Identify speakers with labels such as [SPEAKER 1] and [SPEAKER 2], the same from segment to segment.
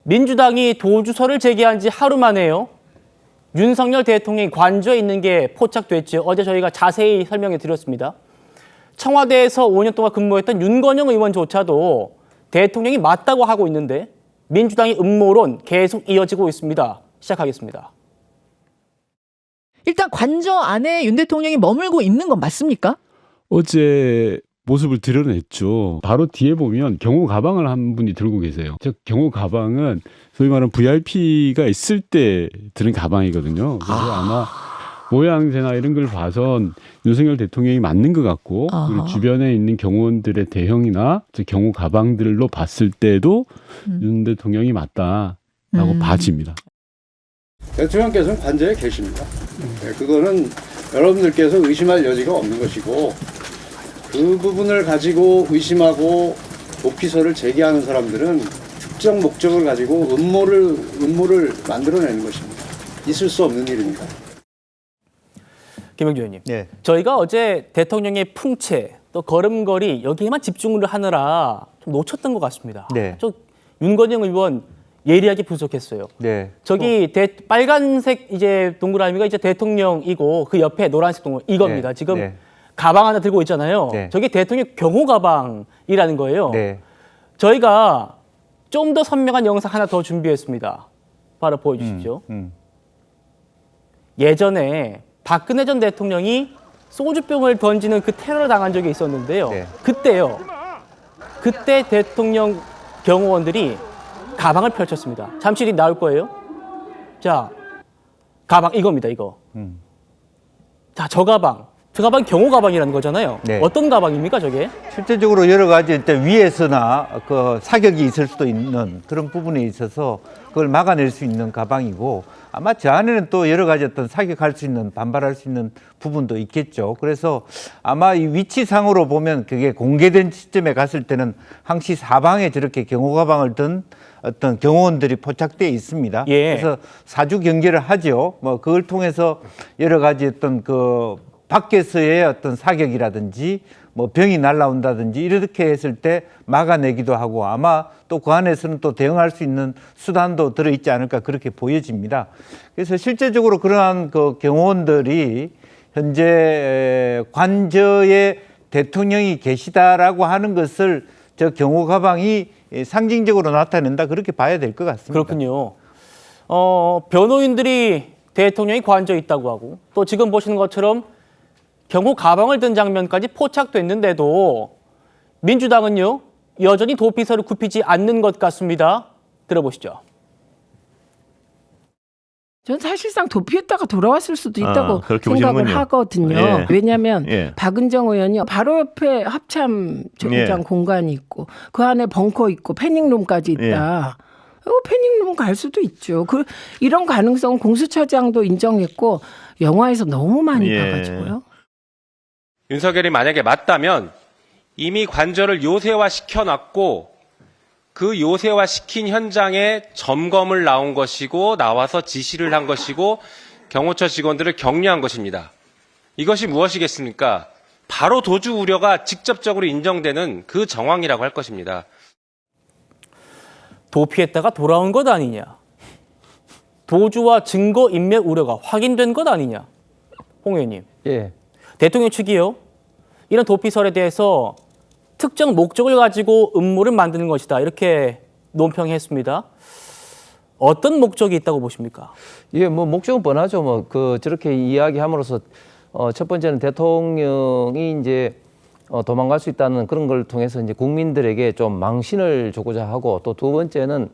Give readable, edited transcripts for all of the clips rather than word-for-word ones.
[SPEAKER 1] 민주당이 도주서를 제기한 지 하루 만에요. 윤석열 대통령이 관저에 있는 게 포착됐죠. 어제 저희가 자세히 설명해 드렸습니다. 청와대에서 5년 동안 근무했던 윤건영 의원조차도 대통령이 맞다고 하고 있는데 민주당의 음모론 계속 이어지고 있습니다. 시작하겠습니다.
[SPEAKER 2] 일단 관저 안에 윤 대통령이 머물고 있는 건 맞습니까?
[SPEAKER 3] 어제 모습을 드러냈죠. 바로 뒤에 보면 경호 가방을 한 분이 들고 계세요. 즉 경호 가방은 소위 말하는 VIP가 있을 때 드는 가방이거든요. 그래서 아마 모양새나 이런 걸 봐선 윤석열 대통령이 맞는 것 같고 그리고 주변에 있는 경호원들의 대형이나 경호 가방들로 봤을 때도 윤 대통령이 맞다라고 봐집니다.
[SPEAKER 4] 대통령께서는 관저에 계십니다. 네, 그거는 여러분들께서 의심할 여지가 없는 것이고 그 부분을 가지고 의심하고 도피서를 제기하는 사람들은 특정 목적을 가지고 음모를 만들어내는 것입니다. 있을 수 없는 일입니다.
[SPEAKER 1] 김영주 의원님,
[SPEAKER 5] 네.
[SPEAKER 1] 저희가 어제 대통령의 풍채 또 걸음걸이 여기에만 집중을 하느라 좀 놓쳤던 것 같습니다.
[SPEAKER 5] 네.
[SPEAKER 1] 저 윤건영 의원 예리하게 분석했어요.
[SPEAKER 5] 네.
[SPEAKER 1] 저기 빨간색 이제 동그라미가 이제 대통령이고 그 옆에 노란색 동그라미 이겁니다.
[SPEAKER 5] 네.
[SPEAKER 1] 지금
[SPEAKER 5] 네.
[SPEAKER 1] 가방 하나 들고 있잖아요.
[SPEAKER 5] 네.
[SPEAKER 1] 저게 대통령 경호 가방이라는 거예요.
[SPEAKER 5] 네.
[SPEAKER 1] 저희가 좀 더 선명한 영상 하나 더 준비했습니다. 바로 보여주십시오. 예전에 박근혜 전 대통령이 소주병을 던지는 그 테러를 당한 적이 있었는데요.
[SPEAKER 5] 네.
[SPEAKER 1] 그때 대통령 경호원들이 가방을 펼쳤습니다. 잠시 뒤 나올 거예요. 자, 가방 이겁니다. 이거. 자, 저 가방 경호 가방이라는 거잖아요.
[SPEAKER 5] 네.
[SPEAKER 1] 어떤 가방입니까, 저게?
[SPEAKER 5] 실제적으로 여러 가지 일단 위에서나 그 사격이 있을 수도 있는 그런 부분에 있어서 그걸 막아낼 수 있는 가방이고 아마 저 안에는 또 여러 가지 어떤 사격할 수 있는 반발할 수 있는 부분도 있겠죠. 그래서 아마 이 위치상으로 보면 그게 공개된 시점에 갔을 때는 항시 사방에 저렇게 경호 가방을 든 어떤 경호원들이 포착되어 있습니다.
[SPEAKER 1] 예.
[SPEAKER 5] 그래서 사주 경계를 하죠. 뭐 그걸 통해서 여러 가지 어떤 그 밖에서의 어떤 사격이라든지 뭐 병이 날라온다든지 이렇게 했을 때 막아내기도 하고 아마 또 그 안에서는 또 대응할 수 있는 수단도 들어있지 않을까 그렇게 보여집니다. 그래서 실제적으로 그러한 그 경호원들이 현재 관저에 대통령이 계시다라고 하는 것을 저 경호 가방이 상징적으로 나타낸다 그렇게 봐야 될 것 같습니다.
[SPEAKER 1] 그렇군요. 변호인들이 대통령이 관저에 있다고 하고 또 지금 보시는 것처럼 경호 가방을 든 장면까지 포착됐는데도 민주당은요 여전히 도피서를 굽히지 않는 것 같습니다. 들어보시죠.
[SPEAKER 2] 전 사실상 도피했다가 돌아왔을 수도 있다고
[SPEAKER 6] 그렇게
[SPEAKER 2] 생각을
[SPEAKER 6] 보시는군요.
[SPEAKER 2] 하거든요.
[SPEAKER 6] 예.
[SPEAKER 2] 왜냐하면
[SPEAKER 6] 예.
[SPEAKER 2] 박은정 의원이 바로 옆에 합참 정장
[SPEAKER 6] 예.
[SPEAKER 2] 공간이 있고 그 안에 벙커 있고 패닝룸까지 있다. 패닝룸 갈 수도 있죠. 이런 가능성은 공수처장도 인정했고 영화에서 너무 많이
[SPEAKER 6] 예.
[SPEAKER 2] 봐가지고요.
[SPEAKER 7] 윤석열이 만약에 맞다면 이미 관저를 요새화 시켜놨고 그 요새화 시킨 현장에 점검을 나온 것이고 나와서 지시를 한 것이고 경호처 직원들을 격려한 것입니다. 이것이 무엇이겠습니까? 바로 도주 우려가 직접적으로 인정되는 그 정황이라고 할 것입니다.
[SPEAKER 1] 도피했다가 돌아온 것 아니냐. 도주와 증거 인멸 우려가 확인된 것 아니냐. 홍 의원님.
[SPEAKER 8] 예.
[SPEAKER 1] 대통령 측이요. 이런 도피설에 대해서 특정 목적을 가지고 음모를 만드는 것이다. 이렇게 논평했습니다. 어떤 목적이 있다고 보십니까?
[SPEAKER 8] 예, 뭐 목적은 뻔하죠. 저렇게 이야기함으로써 첫 번째는 대통령이 이제 도망갈 수 있다는 그런 걸 통해서 이제 국민들에게 좀 망신을 주고자 하고 또 두 번째는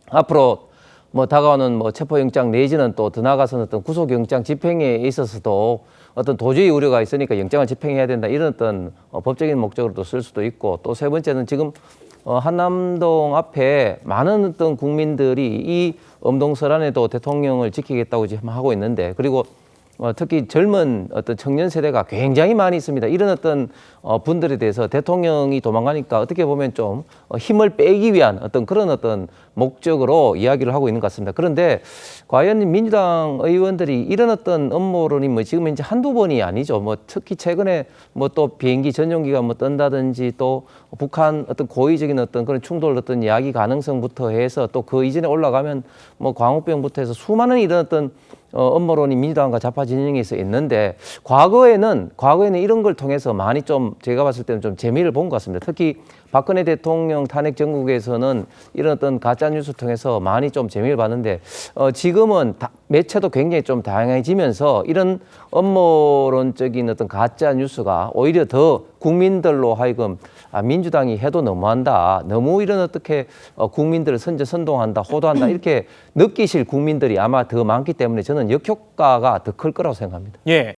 [SPEAKER 8] 앞으로 뭐 다가오는 뭐 체포영장 내지는 또 더 나아가서는 어떤 구속영장 집행에 있어서도 어떤 도주의 우려가 있으니까 영장을 집행해야 된다 이런 어떤 법적인 목적으로도 쓸 수도 있고 또 세 번째는 지금 한남동 앞에 많은 어떤 국민들이 이 엄동설 안에도 대통령을 지키겠다고 지금 하고 있는데 그리고 특히 젊은 어떤 청년 세대가 굉장히 많이 있습니다. 이런 어떤 분들에 대해서 대통령이 도망가니까 어떻게 보면 좀 힘을 빼기 위한 어떤 그런 어떤 목적으로 이야기를 하고 있는 것 같습니다. 그런데 과연 민주당 의원들이 이런 어떤 음모론이 뭐 지금 이제 한두 번이 아니죠. 뭐 특히 최근에 뭐 또 비행기 전용기가 뭐 뜬다든지 또 북한 어떤 고의적인 어떤 그런 충돌 어떤 이야기 가능성부터 해서 또 그 이전에 올라가면 뭐 광우병부터 해서 수많은 이런 어떤 음모론이 민주당과 좌파 진영에서 있는데 과거에는 이런 걸 통해서 많이 좀 제가 봤을 때는 좀 재미를 본 것 같습니다. 특히 박근혜 대통령 탄핵 전국에서는 이런 어떤 가짜 뉴스 통해서 많이 좀 재미를 봤는데 지금은 매체도 굉장히 좀 다양해지면서 이런 음모론적인 어떤 가짜 뉴스가 오히려 더 국민들로 하여금 민주당이 해도 너무한다. 너무 이런 어떻게 국민들을 선동한다, 호도한다 이렇게 느끼실 국민들이 아마 더 많기 때문에 저는 역효과가 더 클 거라고 생각합니다.
[SPEAKER 1] 예.